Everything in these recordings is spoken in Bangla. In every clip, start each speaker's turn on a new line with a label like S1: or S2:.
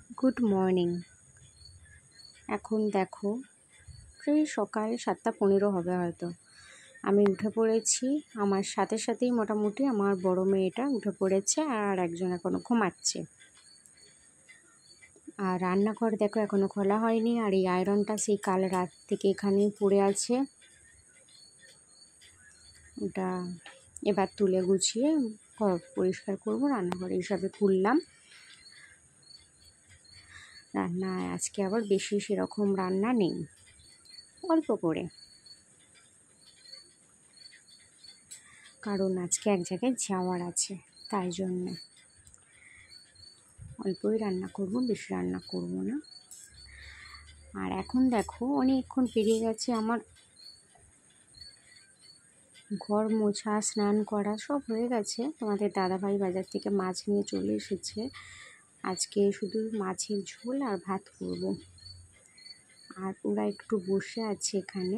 S1: Good morning. এখন দেখো সেই সকাল 7:15 হবে হয়তো। আমি উঠে পড়েছি, আমার সাথে সাথেই মোটামুটি আমার বড় মেয়েটা উঠে পড়েছে আর একজন এখনও ঘুমাচ্ছে। আর রান্নাঘর দেখো এখনও খোলা হয়নি, আর এই আয়রনটা সেই কাল রাত থেকে এখানেই পড়ে আছে। ওটা এবার তুলে গুছিয়ে ঘর পরিষ্কার করবো, রান্নাঘর হিসাবে খুললাম। রান্না আজকে আবার বেশি সেরকম রান্না নেই, অল্প করে, কারণ আজকে এক জায়গায় যাওয়ার আছে, তাই জন্য অল্পই রান্না করব, বেশি রান্না করব না। আর এখন দেখো অনেকক্ষণ পেরিয়ে গেছে, আমার ঘর মোছা স্নান করা সব হয়ে গেছে। তোমাদের দাদাভাই বাজার থেকে মাছ নিয়ে চলে এসেছে। আজকে শুধু মাছের ঝোল আর ভাত করব। আর ওরা একটু বসে আছে এখানে,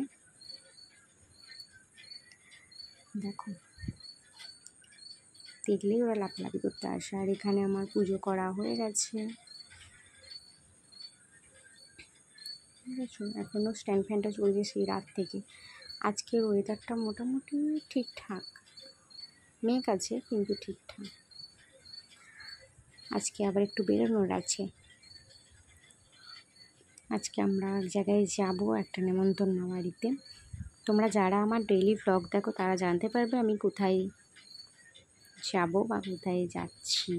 S1: দেখো দেখলেই ওরা লাফালাফি করতে আসে। আর এখানে আমার পুজো করা হয়ে গেছে, ঠিক আছে। এখনও স্ট্যান্ড ফ্যানটা চলছে সেই রাত থেকে। আজকের ওয়েদারটা মোটামুটি ঠিকঠাক, মেঘ আছে কিন্তু ঠিকঠাক। আজকে আবার একটু বেরোনোর আছে। আজকে আমরা এক জায়গায় যাব, একটা নেমন্তন্ন বাড়িতে। তোমরা যারা আমার ডেইলি ভ্লগ দেখো তারা জানতে পারবে আমি কোথায় যাব বা কোথায় যাচ্ছি।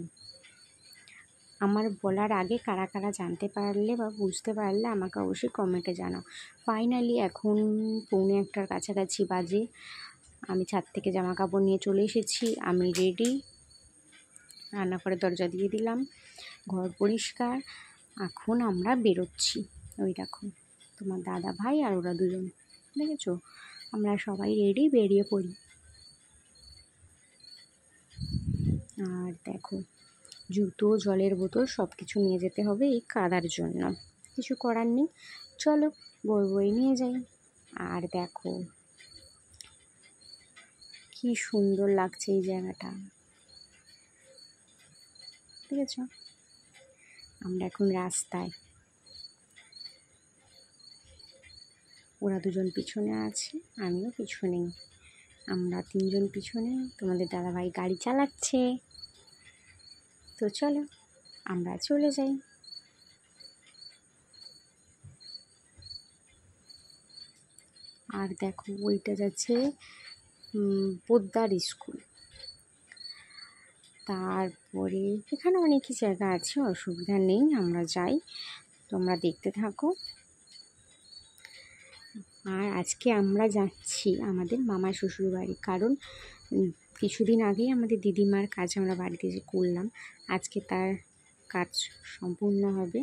S1: আমার বলার আগে কারা কারা জানতে পারলে বা বুঝতে পারলে আমাকে অবশ্যই কমেন্টে জানাও। ফাইনালি এখন 1:45-র কাছাকাছি বাজে। আমি ছাদ থেকে জামা কাপড় নিয়ে চলে এসেছি, আমি রেডি। রান্নাঘরের দরজা দিয়ে দিলাম, ঘর পরিষ্কার। এখন আমরা বেরোচ্ছি। ওই দেখো তোমার দাদা ভাই আর ওরা দুজন, দেখেছো? আমরা সবাই রেডি, বেরিয়ে পড়ি। আর দেখো জুতো, জলের বোতল সব কিছু নিয়ে যেতে হবে এই কাদার জন্য, কিছু করার নেই। চলো বই নিয়ে যাই। আর দেখো কি সুন্দর লাগছে এই জায়গাটা, ঠিক আছে। আমরা এখন রাস্তায়, ওরা দুজন পিছনে আছে, আমিও পিছনেই। আমরা তিনজন পিছনে, তোমাদের দাদাভাই গাড়ি চালাচ্ছে। তো চলো আমরা চলে যাই। আর দেখো ওইটা যাচ্ছে পোদ্দার স্কুল। তারপরে এখানে অনেকই জায়গা আছে, অসুবিধা নেই, আমরা যাই, তোমরা দেখতে থাকো। আর আজকে আমরা যাচ্ছি আমাদের মামা শ্বশুর বাড়ি, কারণ কিছুদিন আগেই আমাদের দিদিমার কাজ আমরা বাড়িতে যে করলাম, আজকে তার কাজ সম্পূর্ণ হবে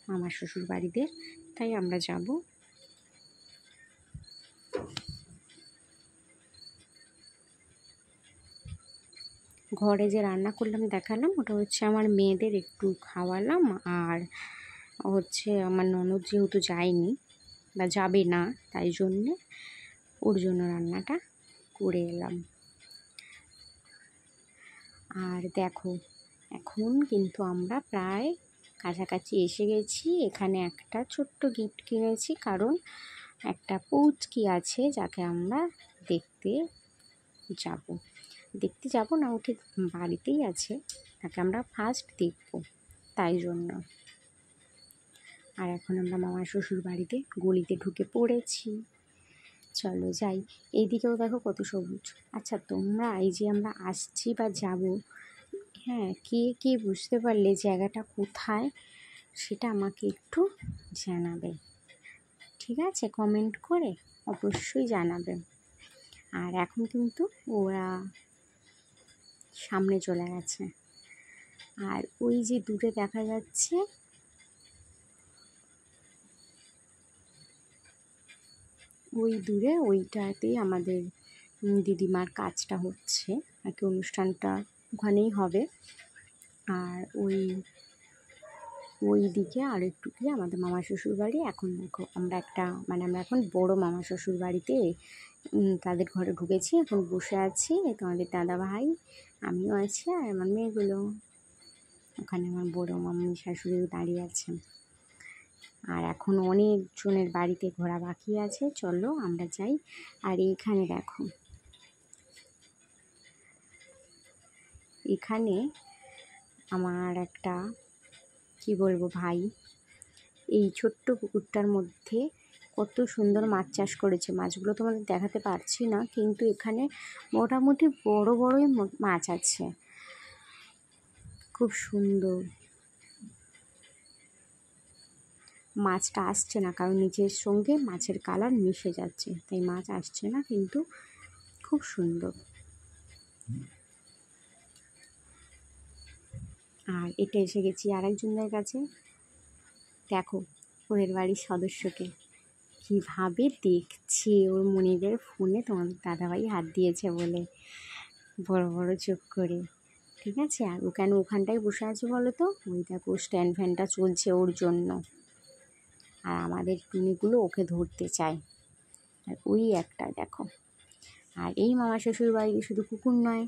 S1: মামা শ্বশুর বাড়িতে, তাই আমরা যাব। ঘরে যে রান্না করলাম দেখালাম, ওটা হচ্ছে আমার মেয়েদের একটু খাওয়ালাম। আর হচ্ছে আমার ননদ যেহেতু যায়নি বা যাবে না, তাই জন্যে ওর জন্য রান্নাটা করে এলাম। আর দেখো এখন কিন্তু আমরা প্রায় কাছাকাছি এসে গেছি। এখানে একটা ছোট্ট গিফট কিনেছি, কারণ একটা পুচকি আছে যাকে আমরা দেখতে যাব না, ও ঠিক বাড়িতেই আছে, তাকে আমরা ফার্স্ট দেখব, তাই জন্য। আর এখন আমরা মামার শ্বশুর বাড়িতে গলিতে ঢুকে পড়েছি, চলো যাই। এইদিকেও দেখো কত সবুজ। আচ্ছা তোমরা এই যে আমরা আসছি বা যাব, হ্যাঁ, কে বুঝতে পারলে জায়গাটা কোথায় সেটা আমাকে একটু জানাবে, ঠিক আছে? কমেন্ট করে অবশ্যই জানাবে। আর এখন কিন্তু ওরা সামনে চলে গেছে। আর ওই যে দূরে দেখা যাচ্ছে, ওই দূরে ওইটাতেই আমাদের দিদিমার কাজটা হচ্ছে আর কি, অনুষ্ঠানটা ওখানেই হবে। আর ওই দিকে আর একটু গিয়ে আমাদের মামা শ্বশুর বাড়ি। এখন দেখো আমরা আমরা এখন বড় মামা শ্বশুর বাড়িতে তাদের ঘরে ঢুকেছি, এখন বসে আছি। তোমাদের দাদা ভাই, আমিও আছি, আর আমার মেয়েগুলো। ওখানে আমার বড় মাম্মি শাশুড়িও দাঁড়িয়ে আছেন। আর এখন অনেকজনের বাড়িতে ঘোরা বাকি আছে, চলো আমরা যাই। আর এইখানে দেখো, এখানে আমার একটা কি বলবো ভাই এই ছোট্ট পুকুরটার মধ্যে কত সুন্দর মাছ চাষ করেছে। মাছগুলো তোমাদের দেখাতে পারছি না, কিন্তু এখানে মোটামুটি বড় বড়ই মাছ আছে, খুব সুন্দর। মাছটা আসছে না কারণ নিচের সঙ্গে মাছের কালার মিশে যাচ্ছে, তাই মাছ আসছে না, কিন্তু খুব সুন্দর। আর এটা এসে গেছি আরেকজনের কাছে, দেখো ওদের বাড়ির সদস্যকে কীভাবে দেখছে, ওর মনিবের ফোনে তোমাদের দাদাভাই হাত দিয়েছে বলে বড় বড় চোখ করে, ঠিক আছে। আর ও কেন ওখানটায় বসে আছে বলো তো, ওই দেখো স্ট্যান্ড ফ্যানটা চলছে ওর জন্য। আর আমাদের টুনিগুলো ওকে ধরতে চায়। আর ওই একটা দেখো। আর এই মামা শ্বশুর বাড়িতে শুধু কুকুর নয়,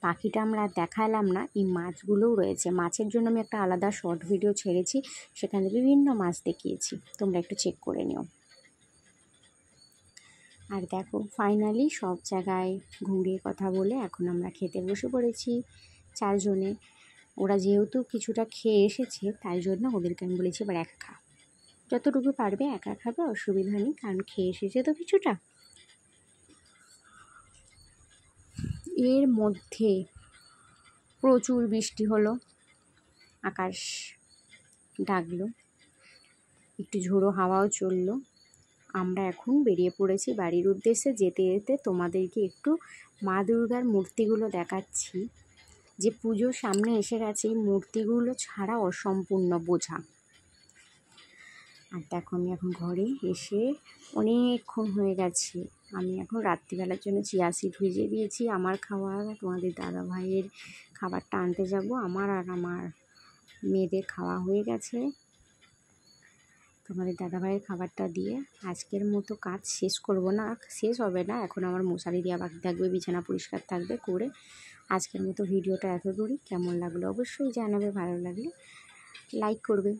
S1: পাখিটা আমরা দেখালাম না, এই মাছগুলোও রয়েছে। মাছের জন্য আমি একটা আলাদা শর্ট ভিডিও ছেড়েছি, সেখানে বিভিন্ন মাছ দেখিয়েছি, তোমরা একটু চেক করে নিও। আর দেখো ফাইনালি সব জায়গায় ঘুরে কথা বলে এখন আমরা খেতে বসে পড়েছি চারজনে। ওরা যেহেতু কিছুটা খেয়ে এসেছে, তাই জন্য ওদেরকে আমি বলেছি এবার একা খা, যতটুকু পারবে একা খাবে, অসুবিধা নেই, কারণ খেয়ে এসেছে তো কিছুটা। এর মধ্যে প্রচুর বৃষ্টি হলো, আকাশ ডাকলো, একটু ঝোড়ো হাওয়াও চললো। আমরা এখন বেরিয়ে পড়েছি বাড়ির উদ্দেশ্যে। যেতে যেতে তোমাদেরকে একটু মা দুর্গার মূর্তিগুলো দেখাচ্ছি, যে পুজো সামনে এসে গেছে, এই মূর্তিগুলো ছাড়া অসম্পূর্ণ বোঝা। আর দেখো আমি এখন ঘরে এসে অনেকক্ষণ হয়ে গেছে, আমি এখন রাত্রিবেলার জন্য চিয়া সিড ভিজিয়ে দিয়েছি। আমার খাবার, তোমাদের দাদা ভাইয়ের খাবারটা আনতে যাব, আমার আর আমার মেয়েদের খাওয়া হয়ে গেছে। তোমাদের দাদাভাইয়ের খাবারটা দিয়ে আজকের মতো কাজ শেষ করব না, শেষ হবে না, এখন আমার মশারি দেওয়া বাকি থাকবে, বিছানা পরিষ্কার থাকবে করে। আজকের মতো ভিডিওটা এত দূরই। কেমন লাগলো অবশ্যই জানাবে, ভালো লাগলে লাইক করবে।